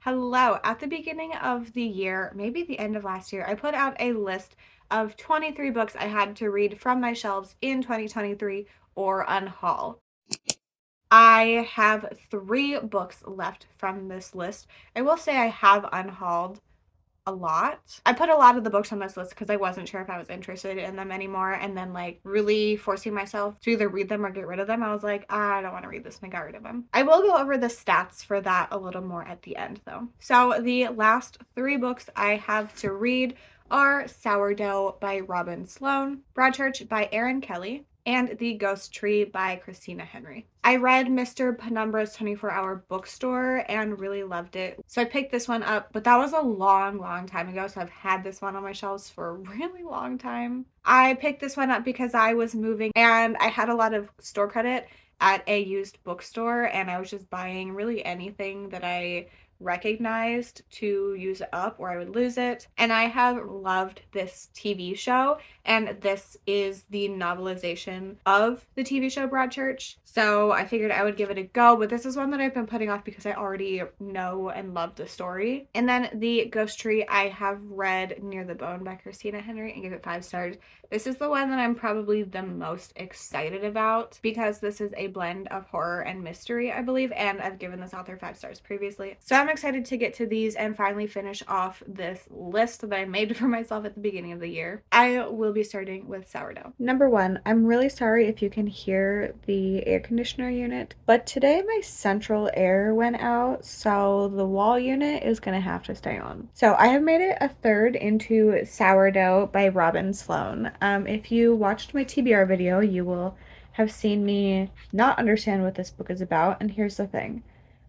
Hello. At the beginning of the year, maybe the end of last year, I put out a list of 23 books I had to read from my shelves in 2023 or unhaul. I have 3 books left from this list. I will say I have unhauled a lot. I put a lot of the books on this list because I wasn't sure if I was interested in them anymore, and then like really forcing myself to either read them or get rid of them. I was like, I don't want to read this and I got rid of them. I will go over the stats for that a little more at the end though. So the last 3 books I have to read are Sourdough by Robin Sloan, Broadchurch by Erin Kelly, and The Ghost Tree by Christina Henry. I read Mr. Penumbra's 24-Hour Bookstore and really loved it. So I picked this one up, but that was a long time ago. So I've had this one on my shelves for a really long time. I picked this one up because I was moving and I had a lot of store credit at a used bookstore, and I was just buying really anything that I recognized to use it up or I would lose it. And I have loved this TV show, and this is the novelization of the TV show Broadchurch. So I figured I would give it a go, but this is one that I've been putting off because I already know and love the story. And then The Ghost Tree I have read Near the Bone by Christina Henry and give it 5 stars. This is the one that I'm probably the most excited about because this is a blend of horror and mystery, I believe, and I've given this author 5 stars previously. So I'm excited to get to these and finally finish off this list that I made for myself at the beginning of the year. I will be starting with Sourdough. Number 1, I'm really sorry if you can hear the air conditioner unit, but today my central air went out, so the wall unit is gonna have to stay on. So I have made it a third into Sourdough by Robin Sloan. If you watched my TBR video, you will have seen me not understand what this book is about, and here's the thing.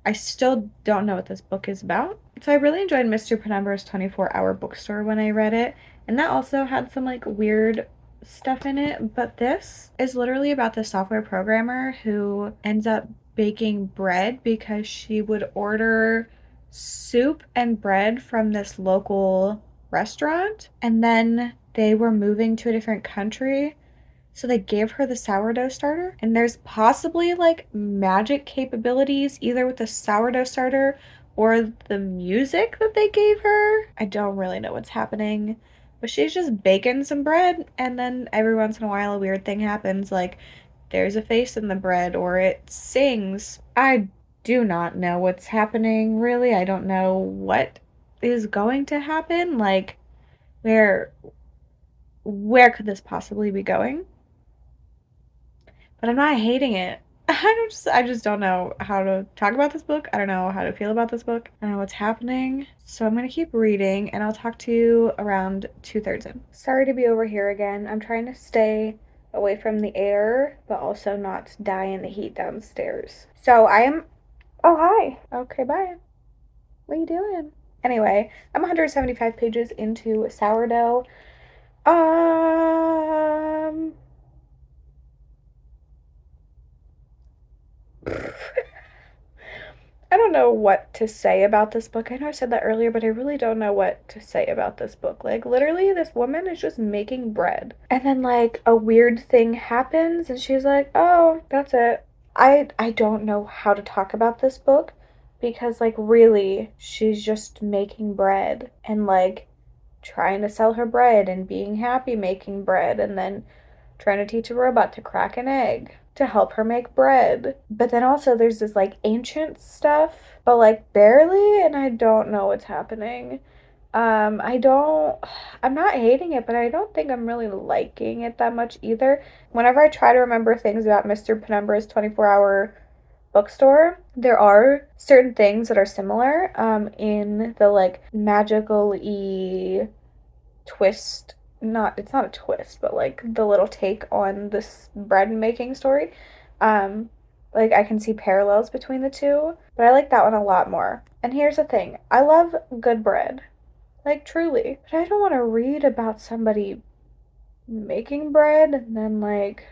I still don't know what this book is about. So I really enjoyed Mr. Penumbra's 24-Hour Bookstore when I read it, and that also had some like weird stuff in it, but this is literally about the software programmer who ends up baking bread because she would order soup and bread from this local restaurant, and then they were moving to a different country, so they gave her the sourdough starter, and there's possibly like magic capabilities either with the sourdough starter or the music that they gave her. I don't really know what's happening, but she's just baking some bread, and then every once in a while a weird thing happens, like there's a face in the bread or it sings. I do not know what's happening, really. I don't know what is going to happen. Like, where could this possibly be going? But I'm not hating it. I just don't know how to talk about this book. I don't know how to feel about this book. I don't know what's happening. So I'm gonna keep reading and I'll talk to you around 2/3 in. Sorry to be over here again. I'm trying to stay away from the air, but also not die in the heat downstairs. So I am. Oh, hi. Okay, bye. What are you doing? Anyway, I'm 175 pages into Sourdough. Um. I don't know what to say about this book. I know I said that earlier, but I really don't know what to say about this book. Like, literally, this woman is just making bread. And then, like, a weird thing happens, and she's like, oh, that's it. I don't know how to talk about this book because, like, really, she's just making bread and, like, trying to sell her bread and being happy making bread and then trying to teach a robot to crack an egg to help her make bread. But then also there's this like ancient stuff, but like barely, and I don't know what's happening. I don't, I'm not hating it, but I don't think I'm really liking it that much either. Whenever I try to remember things about Mr. Penumbra's 24-Hour Bookstore, there are certain things that are similar in the like magical y twist, not, it's not a twist, but like the little take on this bread making story. um like I can see parallels between the two, but I like that one a lot more. And here's the thing, I love good bread, like truly, but I don't want to read about somebody making bread and then like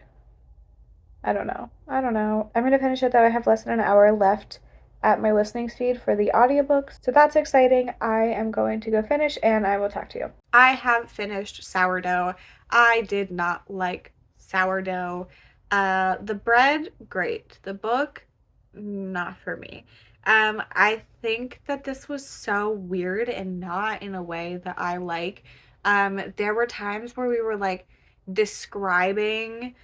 I don't know. I'm gonna finish it though. I have less than an hour left at my listening speed for the audiobooks. So that's exciting. I am going to go finish and I will talk to you. I have finished Sourdough. I did not like Sourdough. The bread, great. The book, not for me. I think that this was so weird and not in a way that I like. There were times where we were like describing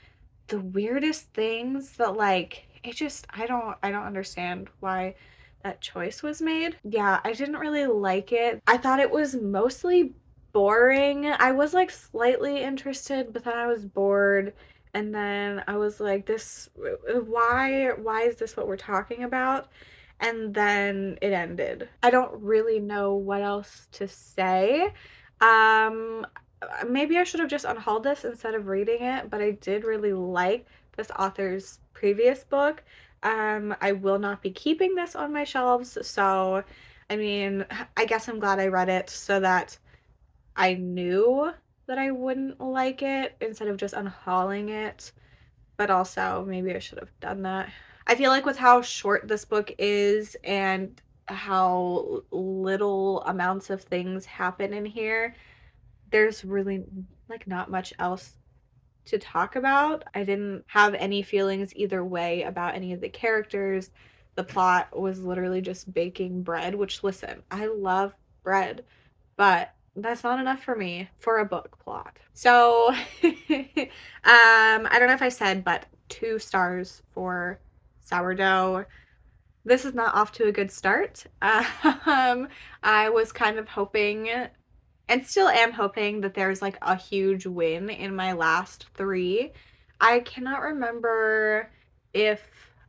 the weirdest things that like it just I don't understand why that choice was made. Yeah, I didn't really like it. I thought it was mostly boring. I was like slightly interested, but then I was bored. And then I was like, this, why is this what we're talking about? And then it ended. I don't really know what else to say. Um, Maybe I should have just unhauled this instead of reading it, but I did really like this author's previous book. I will not be keeping this on my shelves, so I mean, I guess I'm glad I read it so that I knew that I wouldn't like it instead of just unhauling it, but also maybe I should have done that. I feel like with how short this book is and how little amounts of things happen in here, there's really like not much else to talk about. I didn't have any feelings either way about any of the characters. The plot was literally just baking bread, which, listen, I love bread, but that's not enough for me for a book plot. So, I don't know if I said, but 2 stars for sourdough. This is not off to a good start. I was kind of hoping and still am hoping that there's like a huge win in my last 3. I cannot remember if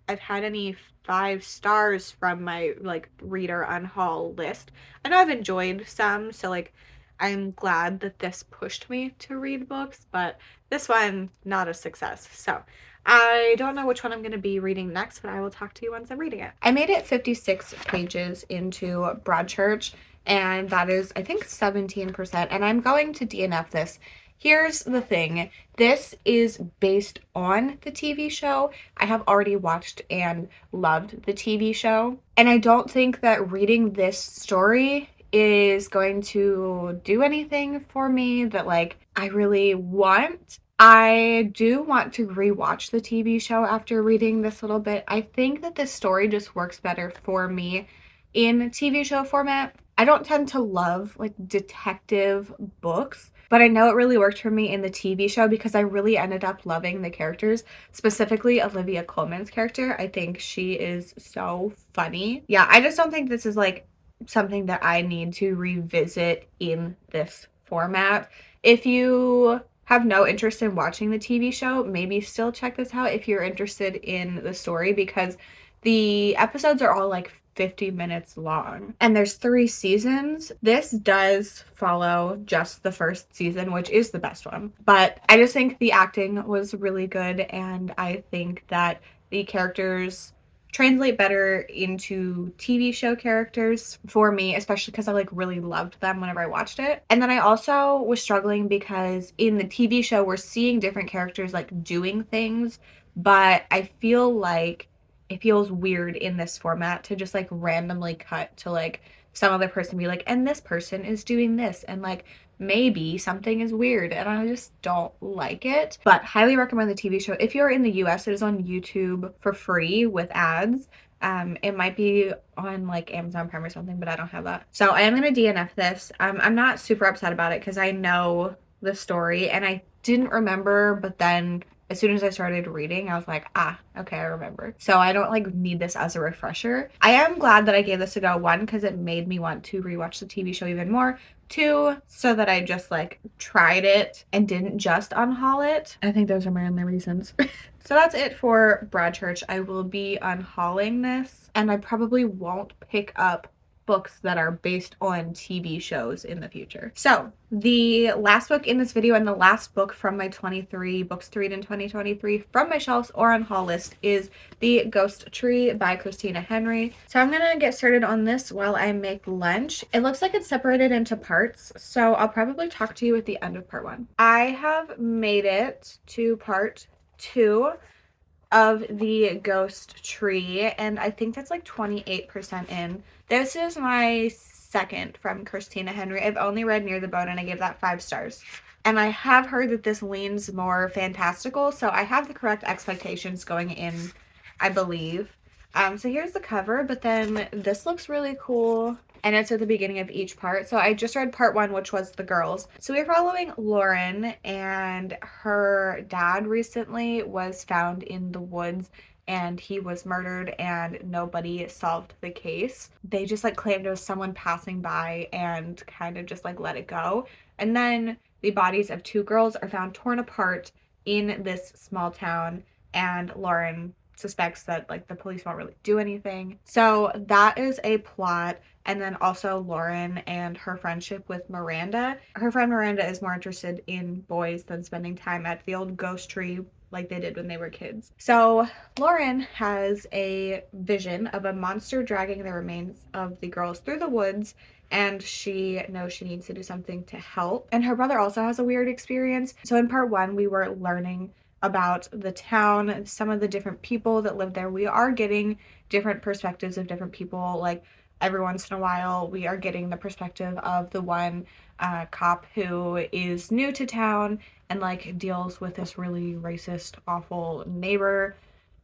I've had any 5 stars from my like reader unhaul list. I know I've enjoyed some, so like I'm glad that this pushed me to read books, but this one not a success. So I don't know which one I'm going to be reading next, but I will talk to you once I'm reading it. I made it 56 pages into Broadchurch, and that is, I think, 17%, and I'm going to DNF this. Here's the thing. This is based on the TV show. I have already watched and loved the TV show, and I don't think that reading this story is going to do anything for me that like I really want. I do want to rewatch the TV show after reading this little bit. I think that this story just works better for me in TV show format. I don't tend to love like detective books, but I know it really worked for me in the TV show because I really ended up loving the characters, specifically Olivia Colman's character. I think she is so funny. Yeah, I just don't think this is like something that I need to revisit in this format. If you have no interest in watching the TV show, maybe still check this out if you're interested in the story, because the episodes are all like 50 minutes long and there's 3 seasons. This does follow just the first season, which is the best one, but I just think the acting was really good, and I think that the characters translate better into TV show characters for me, especially because I like really loved them whenever I watched it. And then I also was struggling because in the TV show we're seeing different characters like doing things, but I feel like it feels weird in this format to just like randomly cut to like some other person be like, and this person is doing this, and like maybe something is weird, and I just don't like it. But highly recommend the TV show. If you're in the US, it is on YouTube for free with ads. It might be on like Amazon Prime or something, but I don't have that. So I am gonna DNF this. I'm not super upset about it because I know the story and I didn't remember, but then as soon as I started reading, I was like, okay, I remember. So I don't like need this as a refresher. I am glad that I gave this a go, 1, because it made me want to rewatch the TV show even more. 2, so that I just like tried it and didn't just unhaul it. I think those are my only reasons. So that's it for Broadchurch. I will be unhauling this, and I probably won't pick up books that are based on TV shows in the future. So the last book in this video and the last book from my 23 books to read in 2023 from my shelves or on haul list is The Ghost Tree by Christina Henry. So I'm gonna get started on this while I make lunch. It looks like it's separated into parts, so I'll probably talk to you at the end of part 1. I have made it to part 2 of The Ghost Tree, and I think that's like 28% in. This is my second from Christina Henry. I've only read Near the Bone and I gave that 5 stars. And I have heard that this leans more fantastical, so I have the correct expectations going in, I believe. So here's the cover, but then this looks really cool. And it's at the beginning of each part. So I just read part 1, which was the girls. So we're following Lauren, and her dad recently was found in the woods and he was murdered and nobody solved the case. They just like claimed it was someone passing by and kind of just like let it go. And then the bodies of 2 girls are found torn apart in this small town, and Lauren suspects that like the police won't really do anything. So that is a plot. And then also Lauren and her friendship with Miranda. Her friend Miranda is more interested in boys than spending time at the old ghost tree like they did when they were kids. So Lauren has a vision of a monster dragging the remains of the girls through the woods, and she knows she needs to do something to help. And her brother also has a weird experience. So in part 1, we were learning about the town, some of the different people that live there. We are getting different perspectives of different people. Like every once in a while, we are getting the perspective of the one cop who is new to town and like deals with this really racist, awful neighbor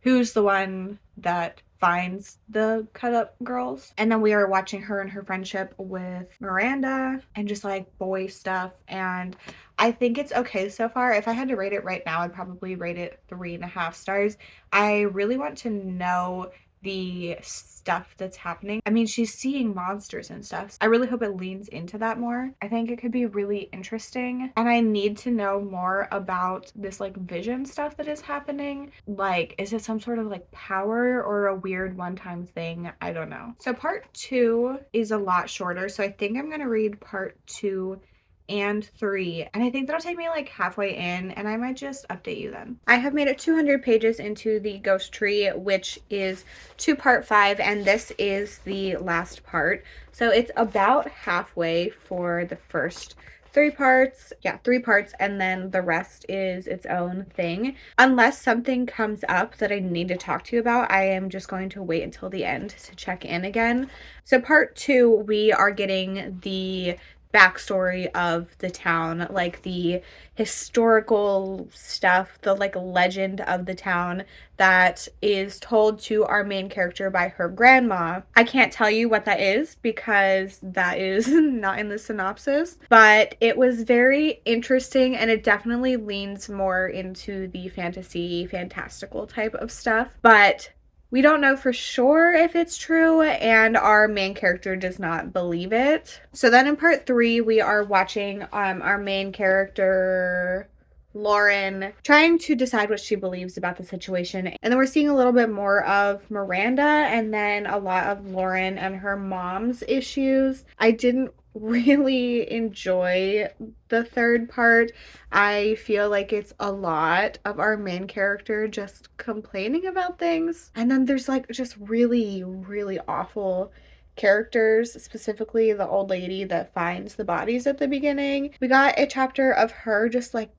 who's the one that finds the cut up girls. And then we are watching her and her friendship with Miranda and just like boy stuff. And I think it's okay so far. If I had to rate it right now, I'd probably rate it 3.5 stars. I really want to know the stuff that's happening. I mean, she's seeing monsters and stuff. I really hope it leans into that more. I think it could be really interesting. And I need to know more about this like vision stuff that is happening. Like, is it some sort of like power or a weird one-time thing? I don't know. So part 2 is a lot shorter. So I think I'm gonna read part 2 and 3, and I think that'll take me like halfway in, and I might just update you then. I have made it 200 pages into the ghost tree, which is to part 5, and this is the last part. So it's about halfway for the first 3 parts. Yeah, 3 parts, and then the rest is its own thing. Unless something comes up that I need to talk to you about, I am just going to wait until the end to check in again. So part 2, we are getting the backstory of the town, like the historical stuff, the like legend of the town that is told to our main character by her grandma. I can't tell you what that is because that is not in the synopsis, but it was very interesting, and it definitely leans more into the fantasy, fantastical type of stuff. But we don't know for sure if it's true, and our main character does not believe it. So then in part 3, we are watching our main character, Lauren, trying to decide what she believes about the situation. And then we're seeing a little bit more of Miranda, and then a lot of Lauren and her mom's issues. I didn't really enjoy the 3rd part. I feel like it's a lot of our main character just complaining about things. And then there's like just really, really awful characters, specifically the old lady that finds the bodies at the beginning. We got a chapter of her just like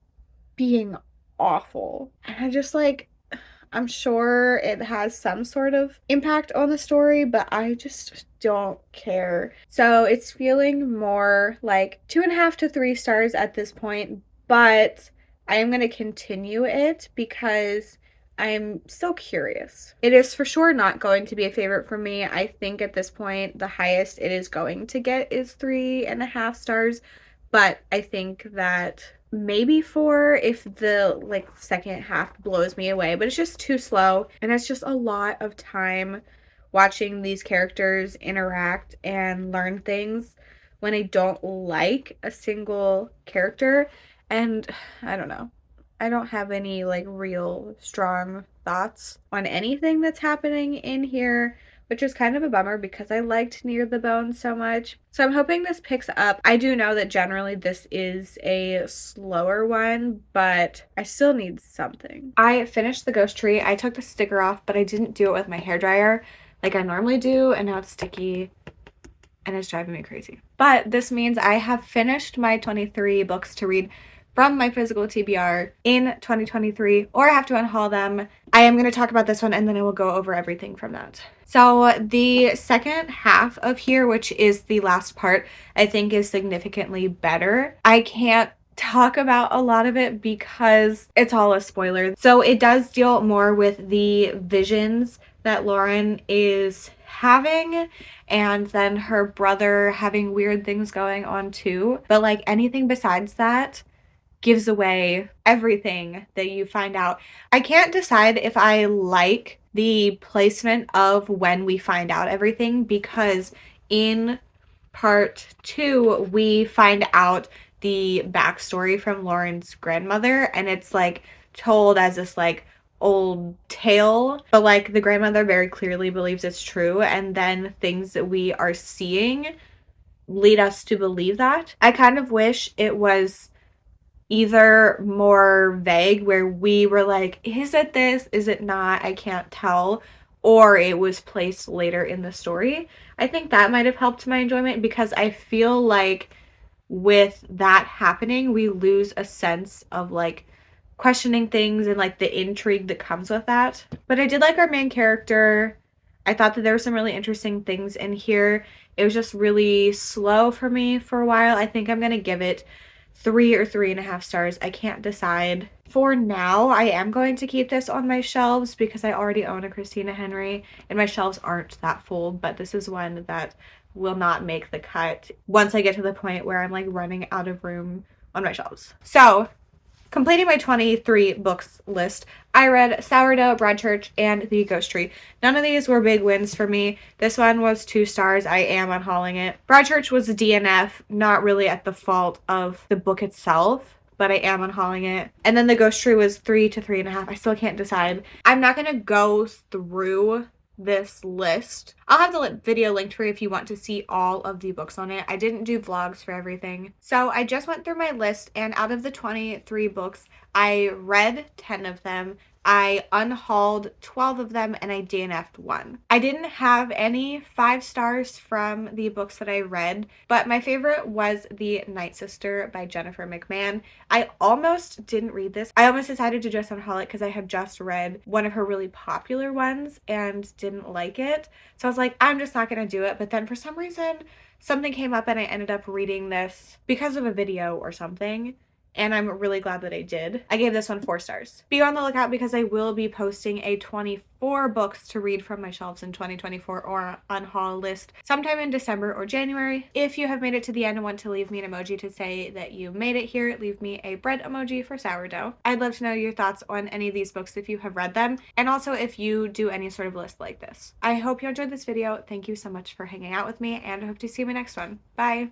being awful. And I just like, I'm sure it has some sort of impact on the story, but I just don't care. So it's feeling more like 2.5 to 3 stars at this point, but I am going to continue it because I'm so curious. It is for sure not going to be a favorite for me. I think at this point, the highest it is going to get is 3.5 stars, but I think that maybe 4 if the like second half blows me away, but it's just too slow, and it's just a lot of time watching these characters interact and learn things when I don't like a single character. And I don't know, I don't have any like real strong thoughts on anything that's happening in here, which is kind of a bummer because I liked Near the Bone so much. So I'm hoping this picks up. I do know that generally this is a slower one, but I still need something. I finished the ghost tree. I took the sticker off, but I didn't do it with my hairdryer like I normally do, and now it's sticky and it's driving me crazy. But this means I have finished my 23 books to read from my physical TBR in 2023, or I have to unhaul them. I am going to talk about this one and then I will go over everything from that. So the second half of here, which is the last part, I think is significantly better. I can't talk about a lot of it because it's all a spoiler. So it does deal more with the visions that Lauren is having, and then her brother having weird things going on too. But like anything besides that gives away everything that you find out. I can't decide if I like the placement of when we find out everything, because in part 2 we find out the backstory from Lauren's grandmother, and it's like told as this like old tale, but like the grandmother very clearly believes it's true, and then things that we are seeing lead us to believe that. I kind of wish it was either more vague, where we were like, is it this? Is it not? I can't tell. Or it was placed later in the story. I think that might have helped my enjoyment, because I feel like with that happening, we lose a sense of like questioning things and like the intrigue that comes with that. But I did like our main character. I thought that there were some really interesting things in here. It was just really slow for me for a while. I think I'm going to give it 3 or 3.5 stars. I can't decide. For now, I am going to keep this on my shelves because I already own a Christina Henry and my shelves aren't that full, but this is one that will not make the cut once I get to the point where I'm like running out of room on my shelves. So, completing my 23 books list, I read Sourdough, Broadchurch, and The Ghost Tree. None of these were big wins for me. This one was 2 stars. I am unhauling it. Broadchurch was a DNF, not really at the fault of the book itself, but I am unhauling it. And then The Ghost Tree was 3 to 3.5. I still can't decide. I'm not going to go through this list. I'll have the video linked for you if you want to see all of the books on it. I didn't do vlogs for everything. So I just went through my list, and out of the 23 books, I read 10 of them. I unhauled 12 of them, and I DNF'd 1. I didn't have any 5 stars from the books that I read, but my favorite was The Night Sister by Jennifer McMahon. I almost didn't read this. I almost decided to just unhaul it because I had just read one of her really popular ones and didn't like it. So I was like, I'm just not going to do it. But then for some reason, something came up and I ended up reading this because of a video or something. And I'm really glad that I did. I gave this one 4 stars. Be on the lookout because I will be posting a 24 books to read from my shelves in 2024 or unhaul list sometime in December or January. If you have made it to the end and want to leave me an emoji to say that you made it here, leave me a bread emoji for sourdough. I'd love to know your thoughts on any of these books if you have read them, and also if you do any sort of list like this. I hope you enjoyed this video. Thank you so much for hanging out with me, and I hope to see you in my next one. Bye!